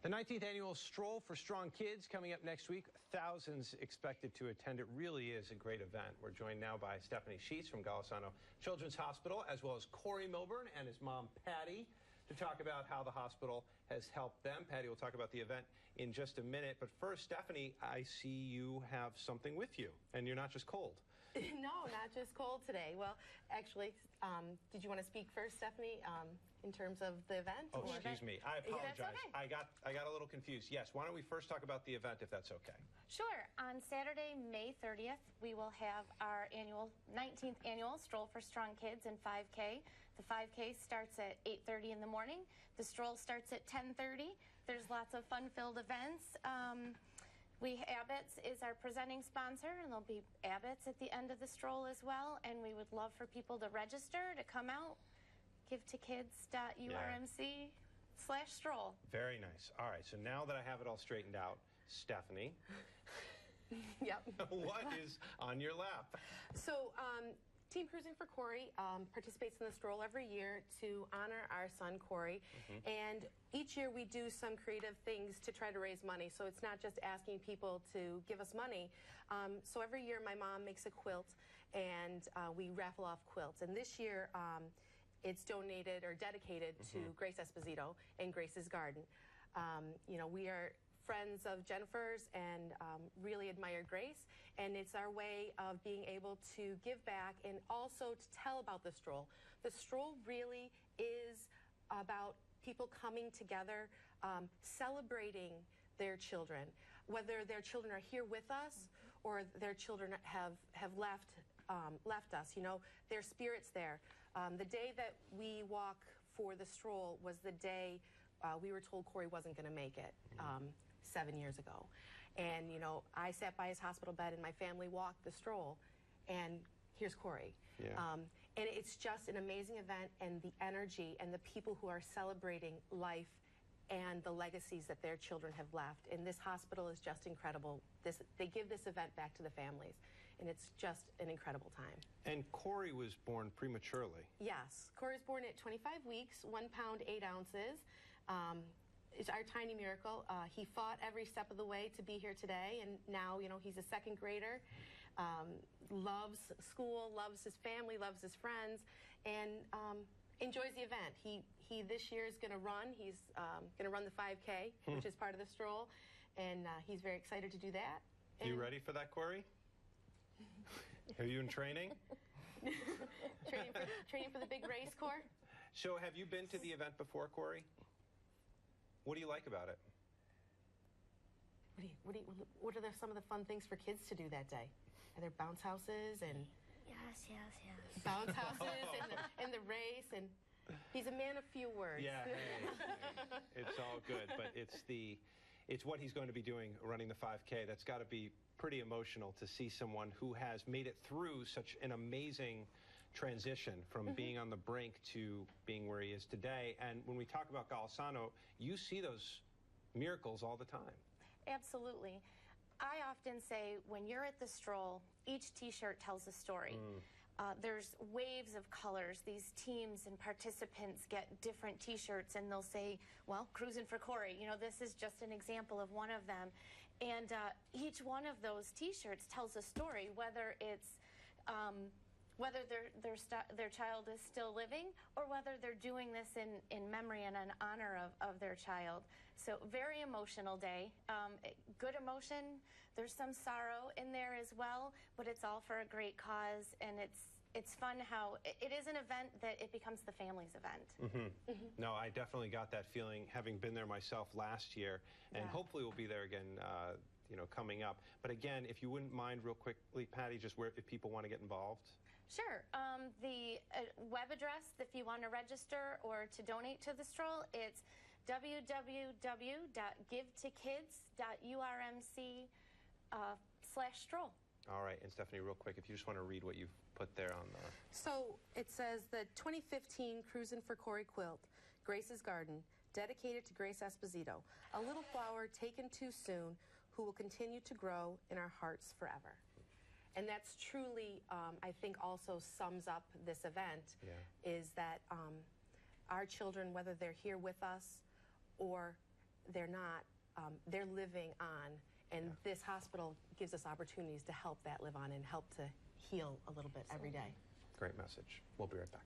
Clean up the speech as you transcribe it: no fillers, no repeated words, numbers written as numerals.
The 19th annual Stroll for Strong Kids coming up next week. Thousands expected to attend. It really is a great event. We're joined now by Stephanie Sheets from Golisano Children's Hospital, as well as Cory Milburn and his mom, Patti, to talk about how the hospital has helped them. Patti will talk about the event in just a minute. But first, Stephanie, I see you have something with you, and you're not just cold. No, not just cold today. Well, actually, did you want to speak first, Stephanie, in terms of the event? Oh, excuse me. I apologize. That's okay. I got a little confused. Yes, why don't we first talk about the event, if that's okay? Sure. On Saturday, May 30th, we will have our 19th annual Stroll for Strong Kids and 5K. The 5K starts at 8:30 in the morning. The stroll starts at 10:30. There's lots of fun-filled events. Abbott's is our presenting sponsor, and there'll be Abbott's at the end of the stroll as well. And we would love for people to register, to come out, givetokids.urmc/stroll. Very nice. All right, so now that I have it all straightened out, Stephanie, Yep. what is on your lap? So, Team Cruising for Cory participates in the stroll every year to honor our son, Cory. And each year we do some creative things to try to raise money. So it's not just asking people to give us money. So every year my mom makes a quilt, and we raffle off quilts. And this year, it's donated or dedicated to Grace Esposito and Grace's Garden. You know, we are friends of Jennifer's and really admire Grace, and it's our way of being able to give back and also to tell about the stroll. The stroll really is about people coming together, celebrating their children, whether their children are here with us or their children have left us. You know, their spirit's there. The day that we walk for the stroll was the day we were told Cory wasn't going to make it 7 years ago. And, you know, I sat by his hospital bed and my family walked the stroll, and here's Cory. And it's just an amazing event, and the energy and the people who are celebrating life and the legacies that their children have left. And this hospital is just incredible. They give this event back to the families, and it's just an incredible time. And Cory was born prematurely. Yes, Cory was born at 25 weeks, 1 pound 8 ounces. It's our tiny miracle. He fought every step of the way to be here today, and now, you know, he's a second grader, loves school, loves his family, loves his friends, and enjoys the event. He this year is going to run. He's going to run the 5K, which is part of the stroll, and he's very excited to do that. You ready for that, Cory? Are you in training? training for the big race, Cor? So have you been to the event before, Cory? What do you like about it? What are some of the fun things for kids to do that day? Are there bounce houses and... Yes. Bounce houses and the race, and he's a man of few words. Yeah, hey, it's all good, but it's what he's going to be doing, running the 5K. That's got to be pretty emotional to see someone who has made it through such an amazing transition from being on the brink to being where he is today. And when we talk about Golisano, you see those miracles all the time. Absolutely. I often say when you're at the stroll, each t-shirt tells a story. There's waves of colors. These teams and participants get different t-shirts, and they'll say, well, Cruising for Cory. You know, this is just an example of one of them. And each one of those t-shirts tells a story, whether it's whether their child is still living or whether they're doing this in memory and in honor of their child. So very emotional day. Good emotion. There's some sorrow in there as well, but it's all for a great cause, and it's fun how it is an event that it becomes the family's event. No, I definitely got that feeling, having been there myself last year, and hopefully we'll be there again you know, coming up. But again, if you wouldn't mind real quickly, Patti, just where if people want to get involved. Sure. The web address, if you want to register or to donate to the stroll, it's www.givetokids.urmc/stroll. All right, and Stephanie, real quick, if you just want to read what you've put there on the... So it says the 2015 Cruisin' for Cory quilt, Grace's Garden, dedicated to Grace Esposito, a little flower taken too soon, who will continue to grow in our hearts forever. And that's truly, I think, also sums up this event, is that our children, whether they're here with us or they're not, they're living on. And this hospital gives us opportunities to help that live on and help to heal a little bit every day. Great message. We'll be right back.